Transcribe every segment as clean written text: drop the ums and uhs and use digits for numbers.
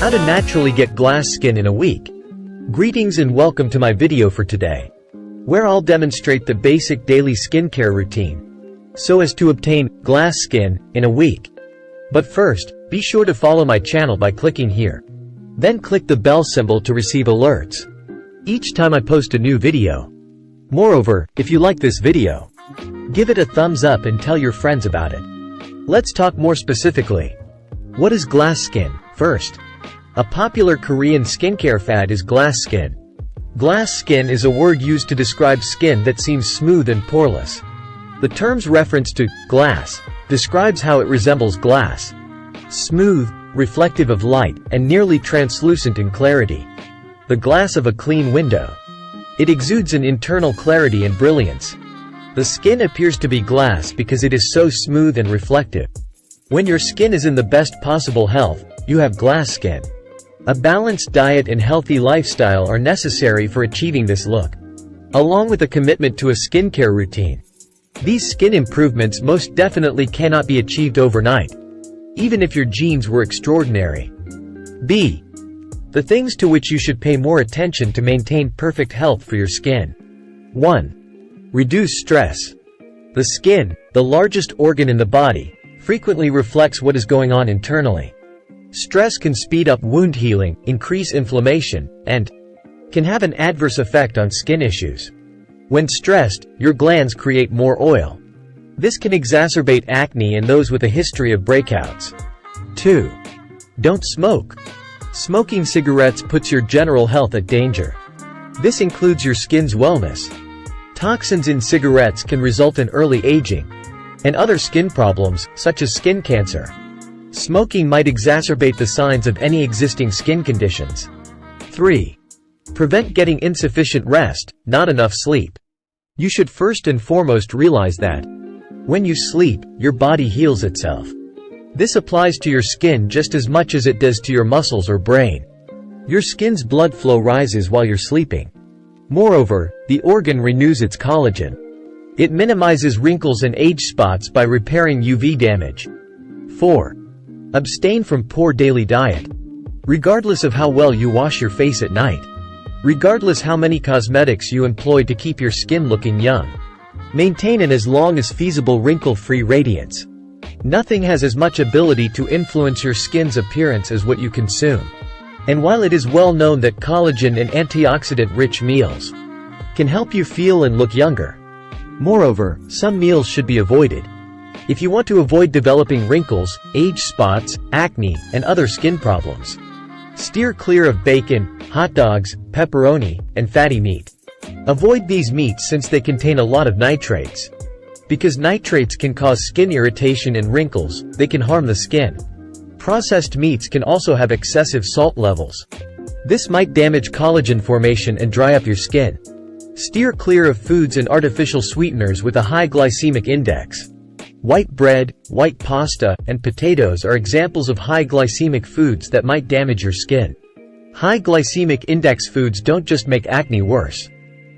How to naturally get glass skin in a week. Greetings and welcome to my video for today, where I'll demonstrate the basic daily skincare routine, so as to obtain glass skin in a week. But first, be sure to follow my channel by clicking here. Then click the bell symbol to receive alerts each time I post a new video. Moreover, if you like this video, give it a thumbs up and tell your friends about it. Let's talk more specifically. What is glass skin? First, a popular Korean skincare fad is glass skin. Glass skin is a word used to describe skin that seems smooth and poreless. The term's reference to glass describes how it resembles glass. Smooth, reflective of light, and nearly translucent in clarity. The glass of a clean window. It exudes an internal clarity and brilliance. The skin appears to be glass because it is so smooth and reflective. When your skin is in the best possible health, you have glass skin. A balanced diet and healthy lifestyle are necessary for achieving this look, along with a commitment to a skincare routine. These skin improvements most definitely cannot be achieved overnight, even if your genes were extraordinary. B. The things to which you should pay more attention to maintain perfect health for your skin. 1. Reduce stress. The skin, the largest organ in the body, frequently reflects what is going on internally. Stress can speed up wound healing, increase inflammation, and can have an adverse effect on skin issues. When stressed, your glands create more oil. This can exacerbate acne in those with a history of breakouts. 2. Don't smoke. Smoking cigarettes puts your general health at danger. This includes your skin's wellness. Toxins in cigarettes can result in early aging and other skin problems, such as skin cancer. Smoking might exacerbate the signs of any existing skin conditions. 3. Prevent getting insufficient rest, not enough sleep. You should first and foremost realize that when you sleep, your body heals itself. This applies to your skin just as much as it does to your muscles or brain. Your skin's blood flow rises while you're sleeping. Moreover, the organ renews its collagen. It minimizes wrinkles and age spots by repairing UV damage. 4. Abstain from poor daily diet. Regardless of how well you wash your face at night, regardless how many cosmetics you employ to keep your skin looking young, maintain an as long as feasible wrinkle-free radiance. Nothing has as much ability to influence your skin's appearance as what you consume. And while it is well known that collagen and antioxidant-rich meals can help you feel and look younger, moreover, some meals should be avoided if you want to avoid developing wrinkles, age spots, acne, and other skin problems. Steer clear of bacon, hot dogs, pepperoni, and fatty meat. Avoid these meats since they contain a lot of nitrates. Because nitrates can cause skin irritation and wrinkles, they can harm the skin. Processed meats can also have excessive salt levels. This might damage collagen formation and dry up your skin. Steer clear of foods and artificial sweeteners with a high glycemic index. White bread, white pasta, and potatoes are examples of high glycemic foods that might damage your skin. High glycemic index foods don't just make acne worse,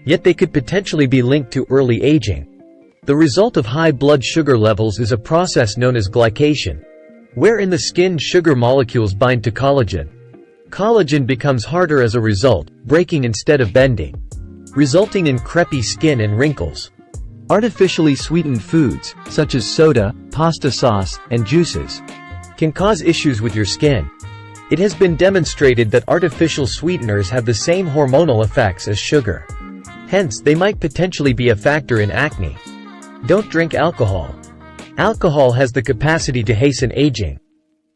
yet they could potentially be linked to early aging. The result of high blood sugar levels is a process known as glycation, wherein the skin sugar molecules bind to collagen. Collagen becomes harder as a result, breaking instead of bending, resulting in crepey skin and wrinkles. Artificially sweetened foods, such as soda, pasta sauce, and juices, can cause issues with your skin. It has been demonstrated that artificial sweeteners have the same hormonal effects as sugar. Hence, they might potentially be a factor in acne. Don't drink alcohol. Alcohol has the capacity to hasten aging,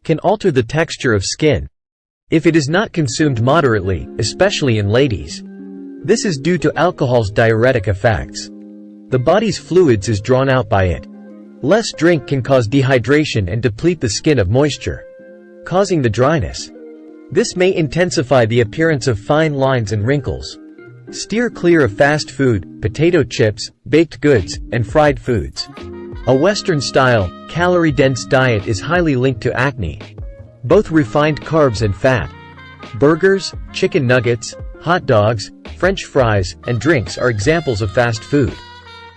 can alter the texture of skin, if it is not consumed moderately, especially in ladies. This is due to alcohol's diuretic effects. The body's fluids is drawn out by it. Less drink can cause dehydration and deplete the skin of moisture, causing the dryness. This may intensify the appearance of fine lines and wrinkles. Steer clear of fast food, potato chips, baked goods, and fried foods. A Western-style, calorie-dense diet is highly linked to acne. Both refined carbs and fat, burgers, chicken nuggets, hot dogs, French fries, and drinks are examples of fast food.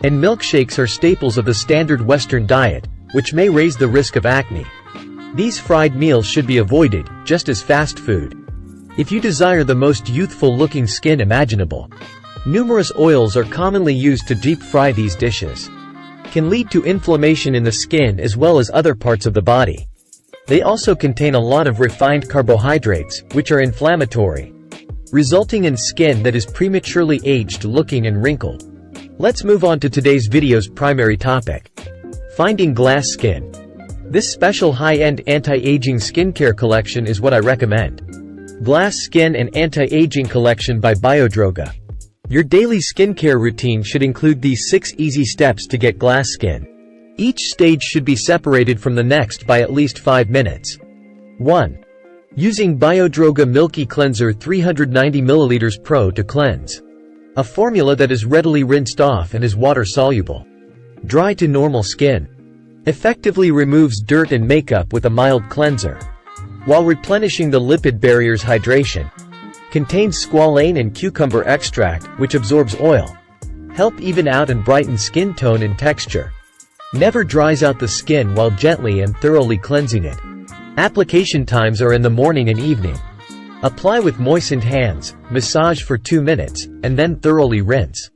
And milkshakes are staples of the standard Western diet, which may raise the risk of acne. These fried meals should be avoided, just as fast food. If you desire the most youthful-looking skin imaginable, numerous oils are commonly used to deep fry these dishes. Can lead to inflammation in the skin as well as other parts of the body. They also contain a lot of refined carbohydrates, which are inflammatory, resulting in skin that is prematurely aged looking and wrinkled. Let's move on to today's video's primary topic. Finding glass skin. This special high-end anti-aging skincare collection is what I recommend. Glass Skin and Anti-Aging Collection by Biodroga. Your daily skincare routine should include these 6 easy steps to get glass skin. Each stage should be separated from the next by at least 5 minutes. 1. Using Biodroga Milky Cleanser 390 ml Pro to cleanse. A formula that is readily rinsed off and is water-soluble. Dry to normal skin. Effectively removes dirt and makeup with a mild cleanser, while replenishing the lipid barrier's hydration. Contains squalane and cucumber extract, which absorbs oil. Help even out and brighten skin tone and texture. Never dries out the skin while gently and thoroughly cleansing it. Application times are in the morning and evening. Apply with moistened hands, massage for 2 minutes, and then thoroughly rinse.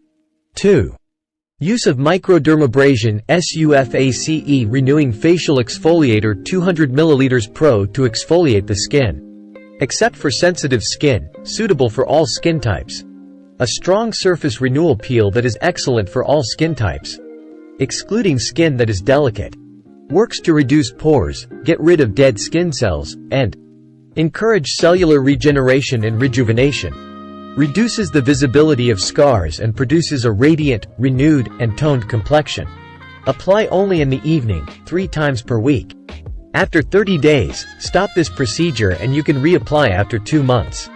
2. Use of microdermabrasion SUFACE Renewing Facial Exfoliator 200 ml Pro to exfoliate the skin. Except for sensitive skin, suitable for all skin types. A strong surface renewal peel that is excellent for all skin types, excluding skin that is delicate. Works to reduce pores, get rid of dead skin cells, and encourage cellular regeneration and rejuvenation. Reduces the visibility of scars and produces a radiant, renewed, and toned complexion. Apply only in the evening, 3 times per week. After 30 days, stop this procedure and you can reapply after 2 months.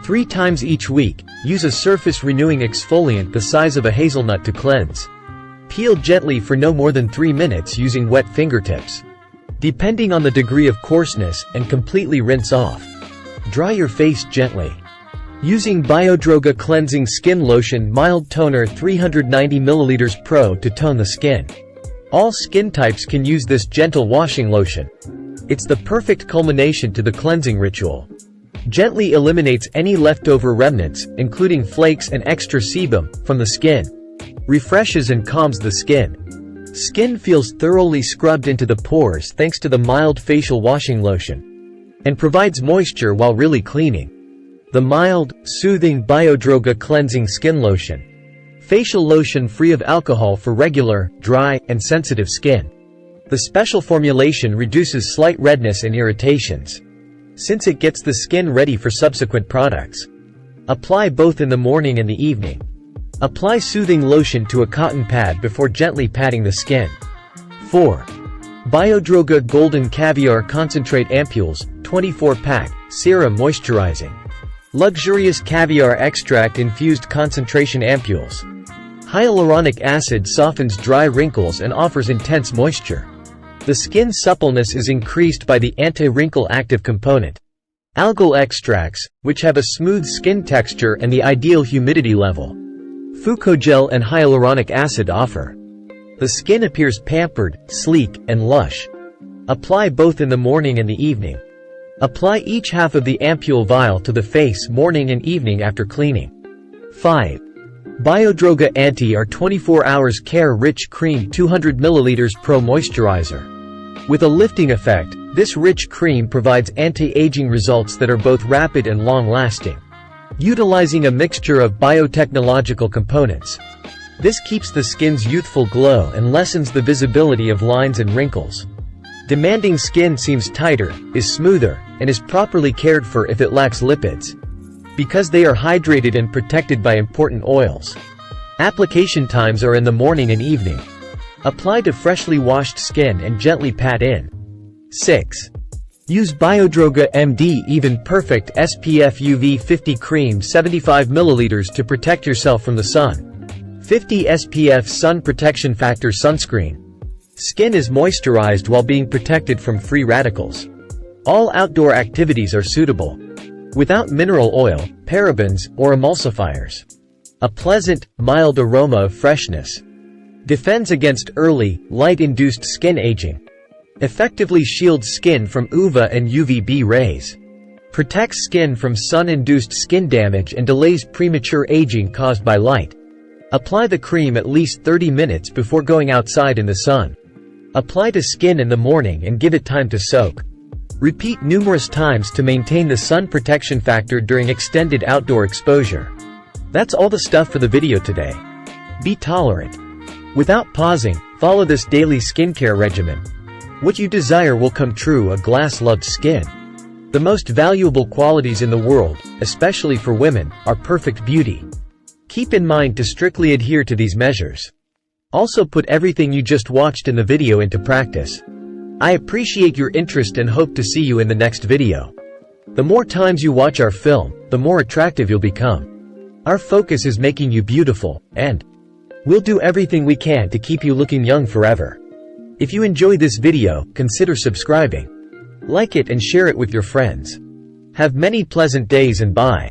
3 times each week, use a surface renewing exfoliant the size of a hazelnut to cleanse. Peel gently for no more than 3 minutes using wet fingertips, depending on the degree of coarseness, and completely rinse off. Dry your face gently. Using Biodroga Cleansing Skin Lotion Mild Toner 390 ml Pro to tone the skin. All skin types can use this gentle washing lotion. It's the perfect culmination to the cleansing ritual. Gently eliminates any leftover remnants, including flakes and extra sebum, from the skin. Refreshes and calms the skin. Skin feels thoroughly scrubbed into the pores thanks to the mild facial washing lotion, and provides moisture while really cleaning. The mild, soothing Biodroga Cleansing Skin Lotion. Facial lotion free of alcohol for regular, dry, and sensitive skin. The special formulation reduces slight redness and irritations, since it gets the skin ready for subsequent products. Apply both in the morning and the evening. Apply soothing lotion to a cotton pad before gently patting the skin. 4. Biodroga Golden Caviar Concentrate Ampules, 24-pack, Serum Moisturizing. Luxurious caviar extract infused concentration ampules. Hyaluronic acid softens dry wrinkles and offers intense moisture. The skin suppleness is increased by the anti-wrinkle active component. Algal extracts, which have a smooth skin texture and the ideal humidity level. Fucogel and hyaluronic acid offer. The skin appears pampered, sleek, and lush. Apply both in the morning and the evening. Apply each half of the ampule vial to the face morning and evening after cleaning. 5. Biodroga Anti-R 24 Hours Care Rich Cream 200 ml Pro Moisturizer. With a lifting effect, this rich cream provides anti-aging results that are both rapid and long-lasting, utilizing a mixture of biotechnological components. This keeps the skin's youthful glow and lessens the visibility of lines and wrinkles. Demanding skin seems tighter, is smoother, and is properly cared for if it lacks lipids, because they are hydrated and protected by important oils. Application times are in the morning and evening. Apply to freshly washed skin and gently pat in. 6. Use Biodroga MD Even Perfect SPF UV 50 Cream 75 ml to protect yourself from the sun. 50 SPF Sun Protection Factor Sunscreen. Skin is moisturized while being protected from free radicals. All outdoor activities are suitable, without mineral oil, parabens, or emulsifiers. A pleasant, mild aroma of freshness. Defends against early, light-induced skin aging. Effectively shields skin from UVA and UVB rays. Protects skin from sun-induced skin damage and delays premature aging caused by light. Apply the cream at least 30 minutes before going outside in the sun. Apply to skin in the morning and give it time to soak. Repeat numerous times to maintain the sun protection factor during extended outdoor exposure. That's all the stuff for the video today. Be tolerant. Without pausing, follow this daily skincare regimen. What you desire will come true. A glass-loved skin. The most valuable qualities in the world, especially for women, are perfect beauty. Keep in mind to strictly adhere to these measures. Also put everything you just watched in the video into practice. I appreciate your interest and hope to see you in the next video. The more times you watch our film, the more attractive you'll become. Our focus is making you beautiful, and we'll do everything we can to keep you looking young forever. If you enjoy this video, consider subscribing. Like it and share it with your friends. Have many pleasant days and bye.